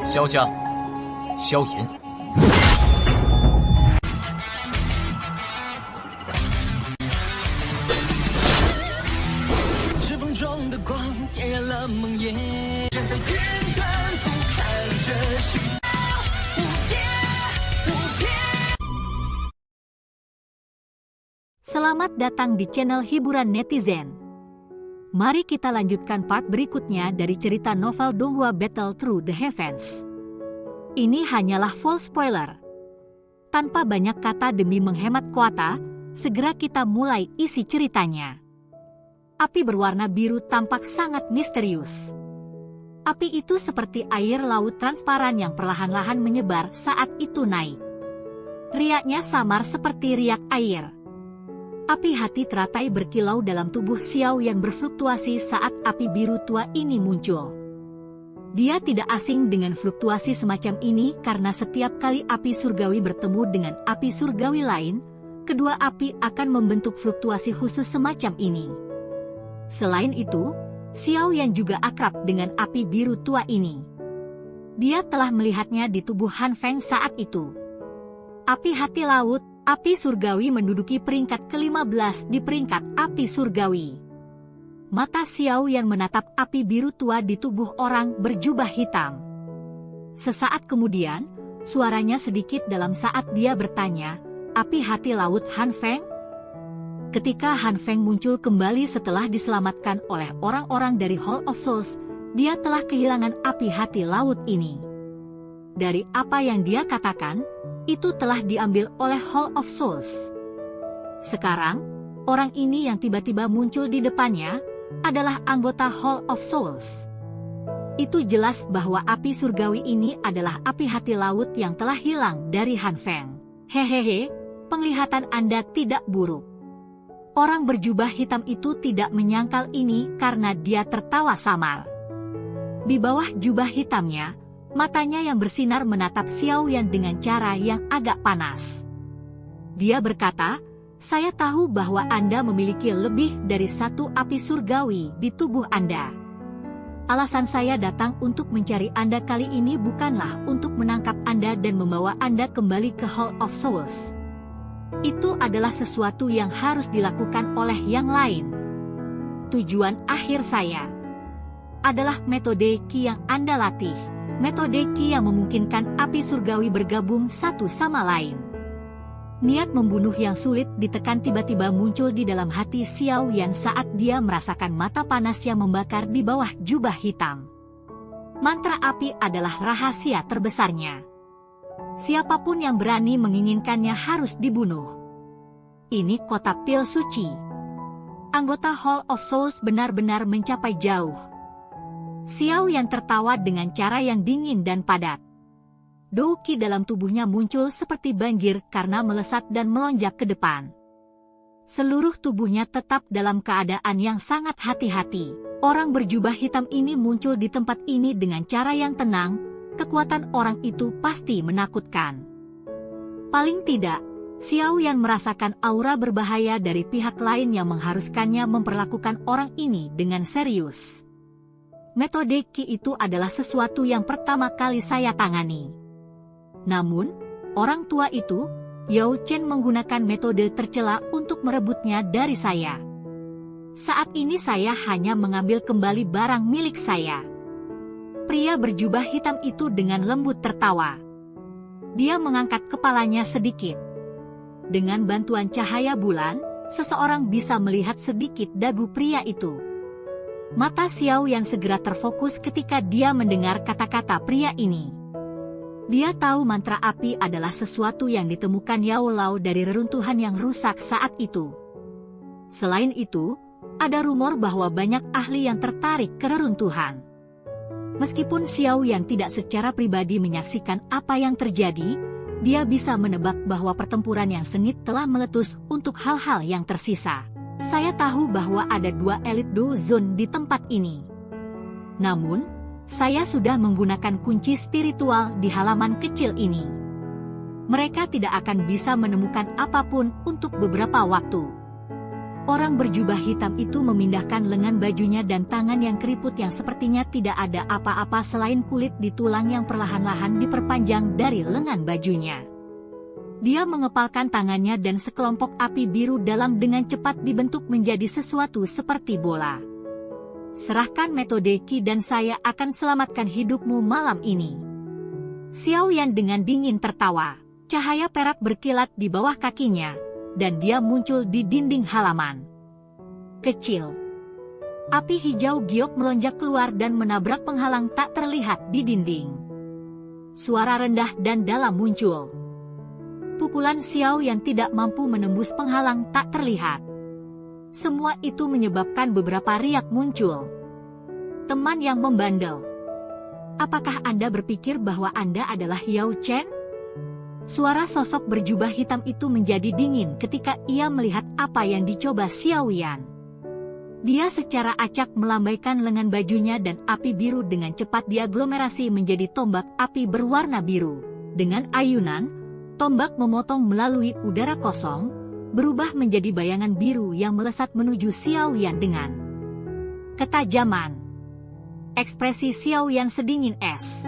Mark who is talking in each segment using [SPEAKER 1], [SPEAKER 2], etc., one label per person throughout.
[SPEAKER 1] 萧家、萧炎。
[SPEAKER 2] 指缝中的光点燃了梦魇，站在天端俯瞰着世界无边无边。
[SPEAKER 3] Selamat datang di channel hiburan netizen. Mari kita lanjutkan part berikutnya dari cerita novel Donghua Battle Through the Heavens. Ini hanyalah full spoiler. Tanpa banyak kata demi menghemat kuota, segera kita mulai isi ceritanya. Api berwarna biru tampak sangat misterius. Api itu seperti air laut transparan yang perlahan-lahan menyebar saat itu naik. Riaknya samar seperti riak air. Api hati teratai berkilau dalam tubuh Xiao yang berfluktuasi saat api biru tua ini muncul. Dia tidak asing dengan fluktuasi semacam ini karena setiap kali api surgawi bertemu dengan api surgawi lain, kedua api akan membentuk fluktuasi khusus semacam ini. Selain itu, Xiao yang juga akrab dengan api biru tua ini. Dia telah melihatnya di tubuh Han Feng saat itu. Api hati laut, api surgawi menduduki peringkat ke-15 di peringkat api surgawi. Mata Xiao yang menatap api biru tua di tubuh orang berjubah hitam. Sesaat kemudian, suaranya sedikit dalam saat dia bertanya, "Api hati laut Han Feng?" Ketika Han Feng muncul kembali setelah diselamatkan oleh orang-orang dari Hall of Souls, dia telah kehilangan api hati laut ini. Dari apa yang dia katakan, itu telah diambil oleh Hall of Souls. Sekarang, orang ini yang tiba-tiba muncul di depannya adalah anggota Hall of Souls. Itu jelas bahwa api surgawi ini adalah api hati laut yang telah hilang dari Han Feng. Hehehe, penglihatan Anda tidak buruk. Orang berjubah hitam itu tidak menyangkal ini karena dia tertawa samar. Di bawah jubah hitamnya, matanya yang bersinar menatap Xiao Yan dengan cara yang agak panas. Dia berkata, "Saya tahu bahwa Anda memiliki lebih dari satu api surgawi di tubuh Anda. Alasan saya datang untuk mencari Anda kali ini bukanlah untuk menangkap Anda dan membawa Anda kembali ke Hall of Souls. Itu adalah sesuatu yang harus dilakukan oleh yang lain. Tujuan akhir saya adalah metode Qi yang Anda latih. Metode Qi yang memungkinkan api surgawi bergabung satu sama lain." Niat membunuh yang sulit ditekan tiba-tiba muncul di dalam hati Xiao Yan saat dia merasakan mata panas yang membakar di bawah jubah hitam. Mantra api adalah rahasia terbesarnya. Siapapun yang berani menginginkannya harus dibunuh. Ini kotak pil suci. Anggota Hall of Souls benar-benar mencapai jauh. Xiao Yan tertawa dengan cara yang dingin dan padat. Dou Qi dalam tubuhnya muncul seperti banjir karena melesat dan melonjak ke depan. Seluruh tubuhnya tetap dalam keadaan yang sangat hati-hati. Orang berjubah hitam ini muncul di tempat ini dengan cara yang tenang, kekuatan orang itu pasti menakutkan. Paling tidak, Xiao Yan merasakan aura berbahaya dari pihak lain yang mengharuskannya memperlakukan orang ini dengan serius. Metode Qi itu adalah sesuatu yang pertama kali saya tangani. Namun, orang tua itu, Yao Chen menggunakan metode tercela untuk merebutnya dari saya. Saat ini saya hanya mengambil kembali barang milik saya. Pria berjubah hitam itu dengan lembut tertawa. Dia mengangkat kepalanya sedikit. Dengan bantuan cahaya bulan, seseorang bisa melihat sedikit dagu pria itu. Mata Xiao yang segera terfokus ketika dia mendengar kata-kata pria ini. Dia tahu mantra api adalah sesuatu yang ditemukan Yao Lao dari reruntuhan yang rusak saat itu. Selain itu, ada rumor bahwa banyak ahli yang tertarik ke reruntuhan. Meskipun Xiao yang tidak secara pribadi menyaksikan apa yang terjadi, dia bisa menebak bahwa pertempuran yang sengit telah meletus untuk hal-hal yang tersisa. Saya tahu bahwa ada 2 elit Do Zone di tempat ini. Namun, saya sudah menggunakan kunci spiritual di halaman kecil ini. Mereka tidak akan bisa menemukan apapun untuk beberapa waktu. Orang berjubah hitam itu memindahkan lengan bajunya dan tangan yang keriput yang sepertinya tidak ada apa-apa selain kulit di tulang yang perlahan-lahan diperpanjang dari lengan bajunya. Dia mengepalkan tangannya dan sekelompok api biru dalam dengan cepat dibentuk menjadi sesuatu seperti bola. Serahkan metode Qi dan saya akan selamatkan hidupmu malam ini. Xiao Yan dengan dingin tertawa. Cahaya perak berkilat di bawah kakinya, dan dia muncul di dinding halaman. Kecil. Api hijau giok melonjak keluar dan menabrak penghalang tak terlihat di dinding. Suara rendah dan dalam muncul. Pukulan Xiao yang tidak mampu menembus penghalang tak terlihat. Semua itu menyebabkan beberapa riak muncul. Teman yang membandel. Apakah Anda berpikir bahwa Anda adalah Yao Chen? Suara sosok berjubah hitam itu menjadi dingin ketika ia melihat apa yang dicoba Xiao Yan. Dia secara acak melambaikan lengan bajunya dan api biru dengan cepat diaglomerasi menjadi tombak api berwarna biru. Dengan ayunan, tombak memotong melalui udara kosong, berubah menjadi bayangan biru yang melesat menuju Xiao Yan dengan ketajaman. Ekspresi Xiao Yan sedingin es.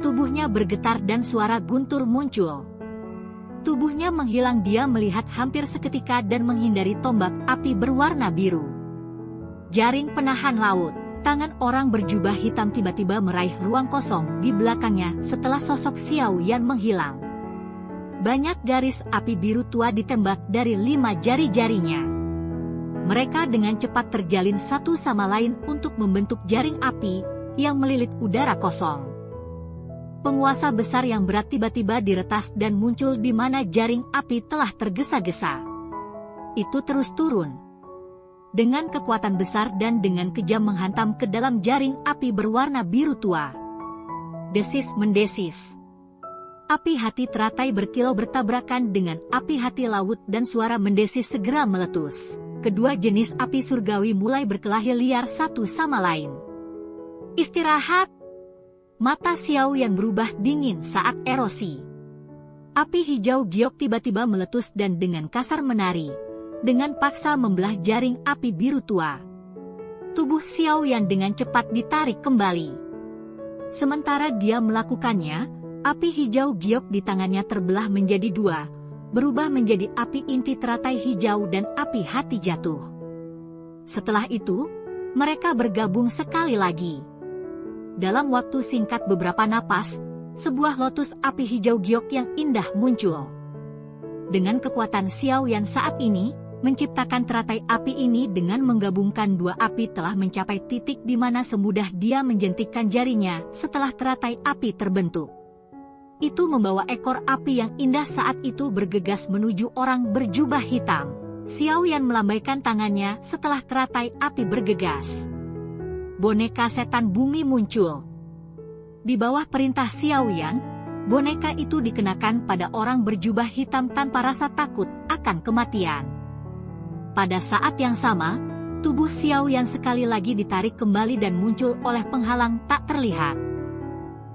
[SPEAKER 3] Tubuhnya bergetar dan suara guntur muncul. Tubuhnya menghilang, dia melihat hampir seketika dan menghindari tombak api berwarna biru. Jaring penahan laut. Tangan orang berjubah hitam tiba-tiba meraih ruang kosong di belakangnya setelah sosok Xiao Yan menghilang. Banyak garis api biru tua ditembak dari 5 jari-jarinya. Mereka dengan cepat terjalin satu sama lain untuk membentuk jaring api yang melilit udara kosong. Penguasa besar yang berat tiba-tiba diretas dan muncul di mana jaring api telah tergesa-gesa. Itu terus turun. Dengan kekuatan besar dan dengan kejam menghantam ke dalam jaring api berwarna biru tua. Desis-mendesis. Api hati teratai berkilau bertabrakan dengan api hati laut dan suara mendesis segera meletus. Kedua jenis api surgawi mulai berkelahi liar satu sama lain. Istirahat. Mata Xiao Yan berubah dingin saat erosi. Api hijau giok tiba-tiba meletus dan dengan kasar menari, dengan paksa membelah jaring api biru tua. Tubuh Xiao Yan dengan cepat ditarik kembali. Sementara dia melakukannya, api hijau giok di tangannya terbelah menjadi 2, berubah menjadi api inti teratai hijau dan api hati jatuh. Setelah itu, mereka bergabung sekali lagi. Dalam waktu singkat beberapa napas, sebuah lotus api hijau giok yang indah muncul. Dengan kekuatan Xiao Yan saat ini, menciptakan teratai api ini dengan menggabungkan 2 api telah mencapai titik di mana semudah dia menjentikkan jarinya setelah teratai api terbentuk. Itu membawa ekor api yang indah saat itu bergegas menuju orang berjubah hitam. Xiao Yan melambaikan tangannya setelah teratai api bergegas. Boneka setan bumi muncul. Di bawah perintah Xiao Yan, boneka itu dikenakan pada orang berjubah hitam tanpa rasa takut akan kematian. Pada saat yang sama, tubuh Xiao Yan sekali lagi ditarik kembali dan muncul oleh penghalang tak terlihat.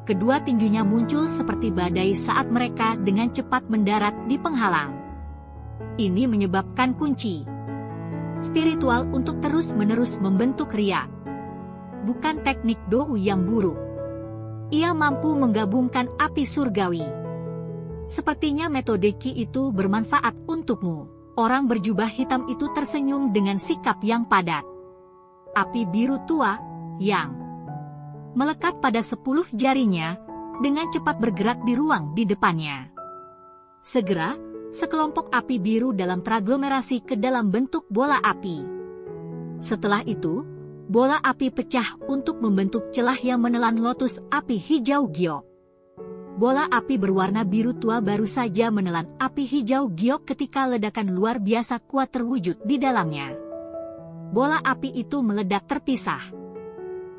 [SPEAKER 3] Kedua tinjunya muncul seperti badai saat mereka dengan cepat mendarat di penghalang. Ini menyebabkan kunci spiritual untuk terus-menerus membentuk riak. Bukan teknik Dou yang buruk. Ia mampu menggabungkan api surgawi. Sepertinya metode Qi itu bermanfaat untukmu. Orang berjubah hitam itu tersenyum dengan sikap yang padat. Api biru tua, yang melekat pada 10 jarinya, dengan cepat bergerak di ruang di depannya. Segera, sekelompok api biru dalam teraglomerasi ke dalam bentuk bola api. Setelah itu, bola api pecah untuk membentuk celah yang menelan lotus api hijau giok. Bola api berwarna biru tua baru saja menelan api hijau giok ketika ledakan luar biasa kuat terwujud di dalamnya. Bola api itu meledak terpisah.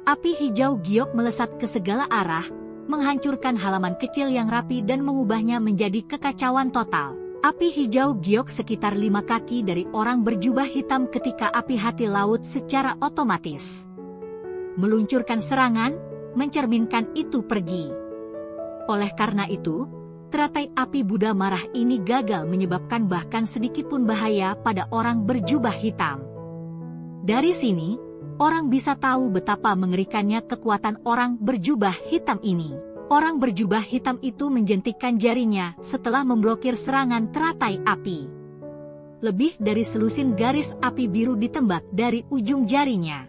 [SPEAKER 3] Api hijau giok melesat ke segala arah, menghancurkan halaman kecil yang rapi dan mengubahnya menjadi kekacauan total. Api hijau giok sekitar 5 kaki dari orang berjubah hitam ketika api hati laut secara otomatis meluncurkan serangan, mencerminkan itu pergi. Oleh karena itu, Teratai api Buddha marah ini gagal menyebabkan bahkan sedikit pun bahaya pada orang berjubah hitam. Dari sini, orang bisa tahu betapa mengerikannya kekuatan orang berjubah hitam ini. Orang berjubah hitam itu menjentikkan jarinya setelah memblokir serangan teratai api. Lebih dari selusin garis api biru ditembak dari ujung jarinya.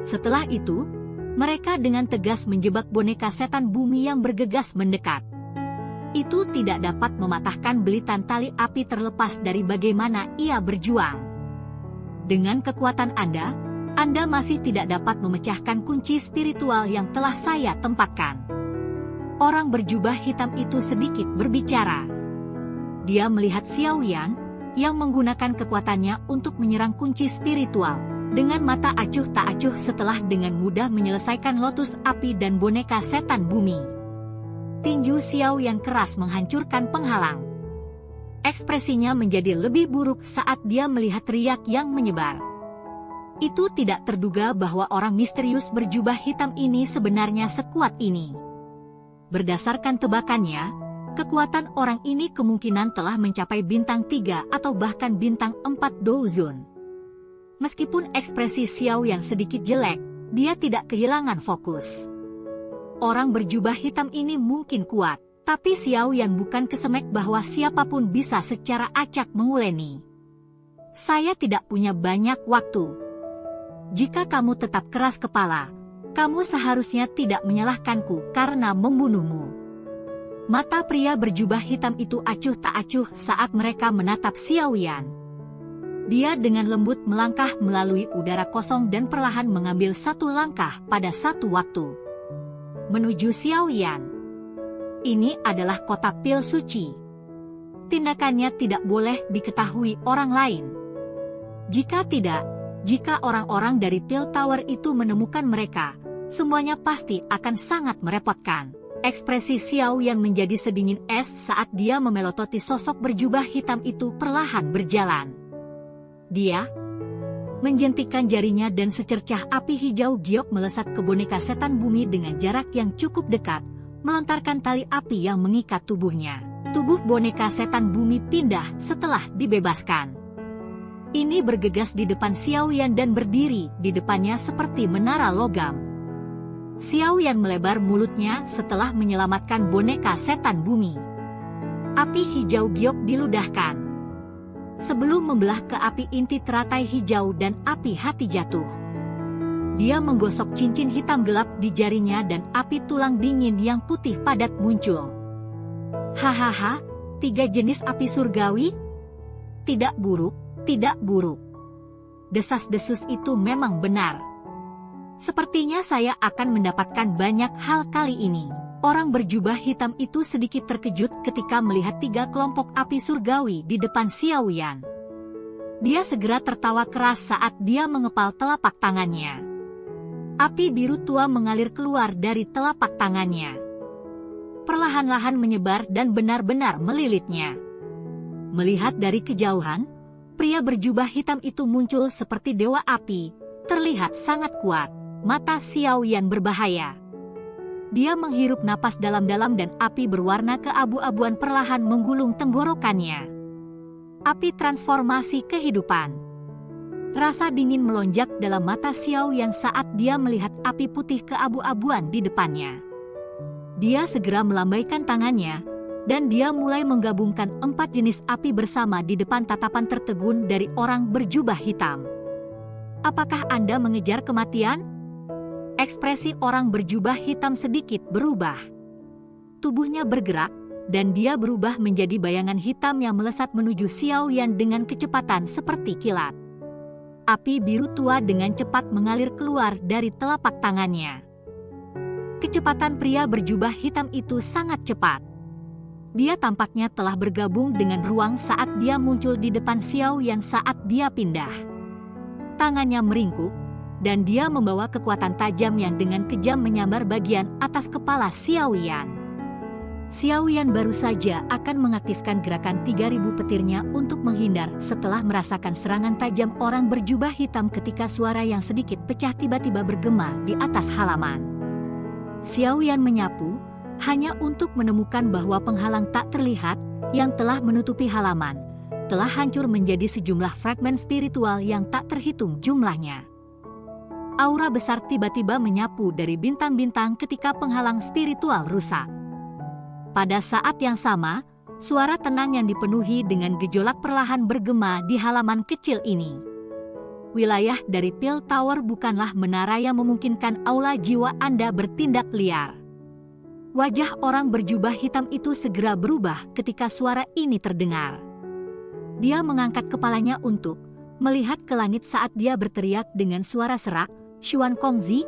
[SPEAKER 3] Setelah itu, mereka dengan tegas menjebak boneka setan bumi yang bergegas mendekat. Itu tidak dapat mematahkan belitan tali api terlepas dari bagaimana ia berjuang. Dengan kekuatan Anda masih tidak dapat memecahkan kunci spiritual yang telah saya tempatkan. Orang berjubah hitam itu sedikit berbicara. Dia melihat Xiao Yan yang menggunakan kekuatannya untuk menyerang kunci spiritual. Dengan mata acuh tak acuh setelah dengan mudah menyelesaikan lotus api dan boneka setan bumi. Tinju Xiao Yan keras menghancurkan penghalang. Ekspresinya menjadi lebih buruk saat dia melihat riak yang menyebar. Itu tidak terduga bahwa orang misterius berjubah hitam ini sebenarnya sekuat ini. Berdasarkan tebakannya, kekuatan orang ini kemungkinan telah mencapai bintang 3 atau bahkan bintang 4 Douzun. Meskipun ekspresi Xiao yang sedikit jelek, dia tidak kehilangan fokus. Orang berjubah hitam ini mungkin kuat, tapi Xiao Yan bukan kesemek bahwa siapapun bisa secara acak menguleni. Saya tidak punya banyak waktu. Jika kamu tetap keras kepala, kamu seharusnya tidak menyalahkanku karena membunuhmu. Mata pria berjubah hitam itu acuh tak acuh saat mereka menatap Xiao Yan. Dia dengan lembut melangkah melalui udara kosong dan perlahan mengambil satu langkah pada satu waktu. Menuju Xiao Yan. Ini adalah kotak pil suci. Tindakannya tidak boleh diketahui orang lain. Jika orang-orang dari Pil Tower itu menemukan mereka, semuanya pasti akan sangat merepotkan. Ekspresi Xiao Yan menjadi sedingin es saat dia memelototi sosok berjubah hitam itu perlahan berjalan. Dia menjentikkan jarinya dan secercah api hijau giok melesat ke boneka setan bumi dengan jarak yang cukup dekat, melontarkan tali api yang mengikat tubuhnya. Tubuh boneka setan bumi pindah setelah dibebaskan. Ini bergegas di depan Xiao Yan dan berdiri di depannya seperti menara logam. Xiao Yan melebar mulutnya setelah menyelamatkan boneka setan bumi. Api hijau giok diludahkan. Sebelum membelah ke api inti teratai hijau dan api hati jatuh. Dia menggosok cincin hitam gelap di jarinya dan api tulang dingin yang putih padat muncul. Hahaha, 3 jenis api surgawi? Tidak buruk. Tidak buruk. Desas-desus itu memang benar. Sepertinya saya akan mendapatkan banyak hal kali ini. Orang berjubah hitam itu sedikit terkejut ketika melihat 3 kelompok api surgawi di depan Xiao Yan. Dia segera tertawa keras saat dia mengepal telapak tangannya. Api biru tua mengalir keluar dari telapak tangannya. Perlahan-lahan menyebar dan benar-benar melilitnya. Melihat dari kejauhan, pria berjubah hitam itu muncul seperti dewa api, terlihat sangat kuat. Mata Xiao Yan berbahaya. Dia menghirup napas dalam-dalam dan api berwarna keabu-abuan perlahan menggulung tenggorokannya. Api transformasi kehidupan. Rasa dingin melonjak dalam mata Xiao Yan saat dia melihat api putih keabu-abuan di depannya. Dia segera melambaikan tangannya, dan dia mulai menggabungkan 4 jenis api bersama di depan tatapan tertegun dari orang berjubah hitam. Apakah Anda mengejar kematian? Ekspresi orang berjubah hitam sedikit berubah. Tubuhnya bergerak, dan dia berubah menjadi bayangan hitam yang melesat menuju Xiao Yan dengan kecepatan seperti kilat. Api biru tua dengan cepat mengalir keluar dari telapak tangannya. Kecepatan pria berjubah hitam itu sangat cepat. Dia tampaknya telah bergabung dengan ruang saat dia muncul di depan Xiao Yan saat dia pindah. Tangannya meringkuk, dan dia membawa kekuatan tajam yang dengan kejam menyambar bagian atas kepala Xiao Yan. Xiao Yan baru saja akan mengaktifkan gerakan 3000 petirnya untuk menghindar setelah merasakan serangan tajam orang berjubah hitam ketika suara yang sedikit pecah tiba-tiba bergema di atas halaman. Xiao Yan menyapu, hanya untuk menemukan bahwa penghalang tak terlihat yang telah menutupi halaman telah hancur menjadi sejumlah fragmen spiritual yang tak terhitung jumlahnya. Aura besar tiba-tiba menyapu dari bintang-bintang ketika penghalang spiritual rusak. Pada saat yang sama, suara tenang yang dipenuhi dengan gejolak perlahan bergema di halaman kecil ini. Wilayah dari Peel Tower bukanlah menara yang memungkinkan aula jiwa Anda bertindak liar. Wajah orang berjubah hitam itu segera berubah ketika suara ini terdengar. Dia mengangkat kepalanya untuk melihat ke langit saat dia berteriak dengan suara serak, "Xuan Kongzi,